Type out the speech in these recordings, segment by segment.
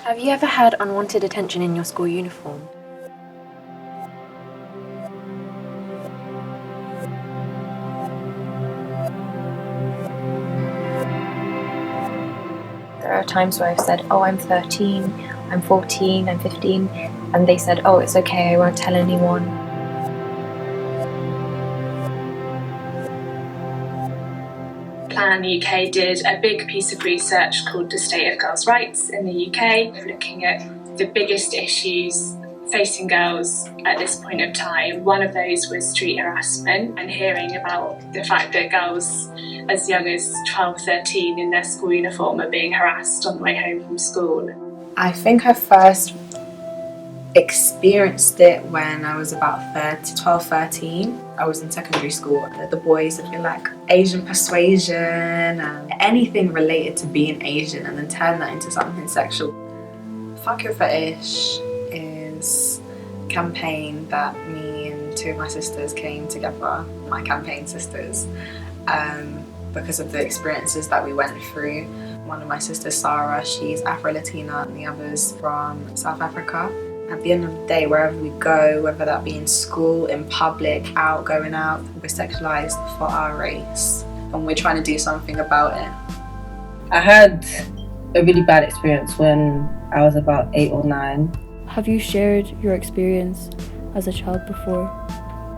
Have you ever had unwanted attention in your school uniform? There are times where I've said, oh, I'm 13, I'm 14, I'm 15, and they said, oh, it's okay, I won't tell anyone. Plan UK did a big piece of research called The State of Girls' Rights in the UK, looking at the biggest issues facing girls at this point of time. One of those was street harassment, and hearing about the fact that girls as young as 12, 13 in their school uniform are being harassed on the way home from school. I think I first experienced it when I was about 12, 13. I was in secondary school. The boys would be like Asian persuasion and anything related to being Asian, and then turn that into something sexual. Fuck Your Fetish is a campaign that me and two of my sisters came together, my campaign sisters, because of the experiences that we went through. One of my sisters, Sarah, she's Afro-Latina, and the other's from South Africa. At the end of the day, wherever we go, whether that be in school, in public, going out, we're sexualized for our race, and we're trying to do something about it. I had a really bad experience when I was about 8 or 9. Have you shared your experience as a child before?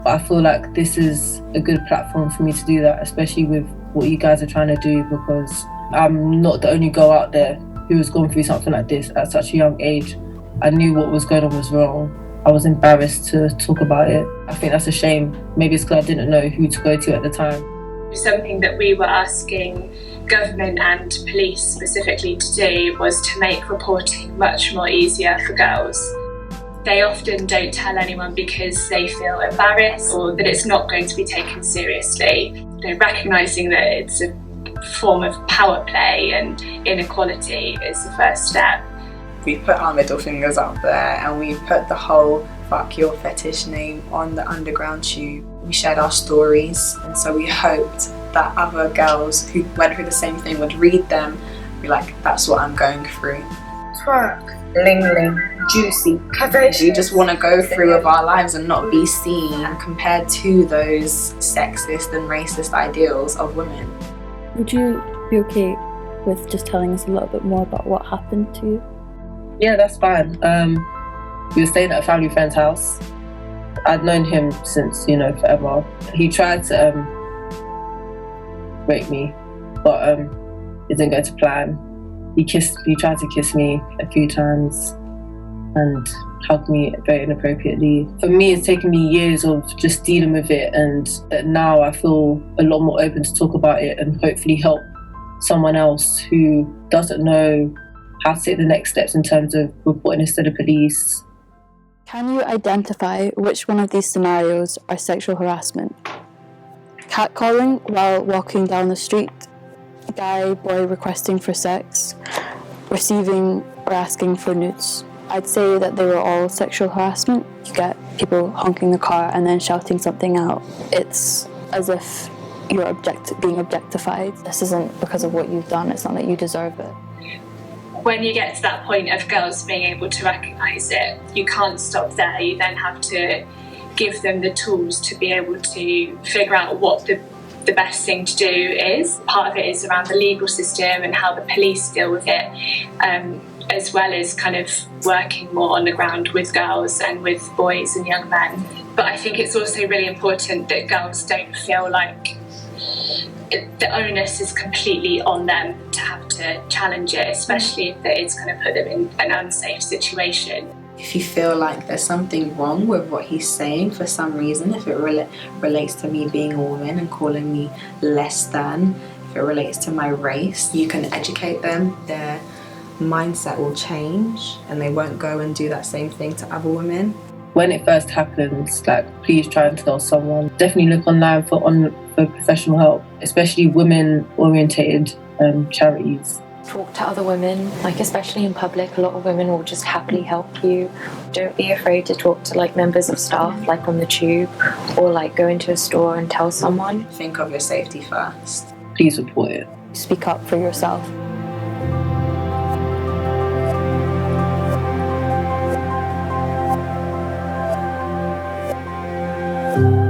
But I feel like this is a good platform for me to do that, especially with what you guys are trying to do, because I'm not the only girl out there who has gone through something like this at such a young age. I knew what was going on was wrong. I was embarrassed to talk about it. I think that's a shame. Maybe it's because I didn't know who to go to at the time. Something that we were asking government and police specifically to do was to make reporting much more easier for girls. They often don't tell anyone because they feel embarrassed or that it's not going to be taken seriously. Recognising that it's a form of power play and inequality is the first step. We put our middle fingers up there, and we put the whole Fuck Your Fetish name on the underground tube. We shared our stories, and so we hoped that other girls who went through the same thing would read them and be like, that's what I'm going through. Twerk, ling ling, juicy, curvaceous. We just want to go through with our lives and not be seen compared to those sexist and racist ideals of women. Would you be okay with just telling us a little bit more about what happened to you? Yeah, that's fine. We were staying at a family friend's house. I'd known him since, forever. He tried to rape me, but it didn't go to plan. He tried to kiss me a few times and hugged me very inappropriately. For me, it's taken me years of just dealing with it, and that now I feel a lot more open to talk about it and hopefully help someone else who doesn't know how to take the next steps in terms of reporting this to the police. Can you identify which one of these scenarios are sexual harassment? Catcalling while walking down the street, guy, boy requesting for sex, receiving or asking for nudes. I'd say that they were all sexual harassment. You get people honking the car and then shouting something out. It's as if you're being objectified. This isn't because of what you've done, it's not that you deserve it. When you get to that point of girls being able to recognise it, you can't stop there. You then have to give them the tools to be able to figure out what the best thing to do is. Part of it is around the legal system and how the police deal with it, as well as kind of working more on the ground with girls and with boys and young men. But I think it's also really important that girls don't feel like the onus is completely on them to have to challenge it, especially if it's going to put them in an unsafe situation. If you feel like there's something wrong with what he's saying for some reason, if it relates to me being a woman and calling me less than, if it relates to my race, you can educate them. Their mindset will change and they won't go and do that same thing to other women. When it first happens, please try and tell someone. Definitely look online for professional help, especially women-orientated charities. Talk to other women, especially in public. A lot of women will just happily help you. Don't be afraid to talk to members of staff, on the tube, or go into a store and tell someone. Think of your safety first. Please report it. Speak up for yourself. you.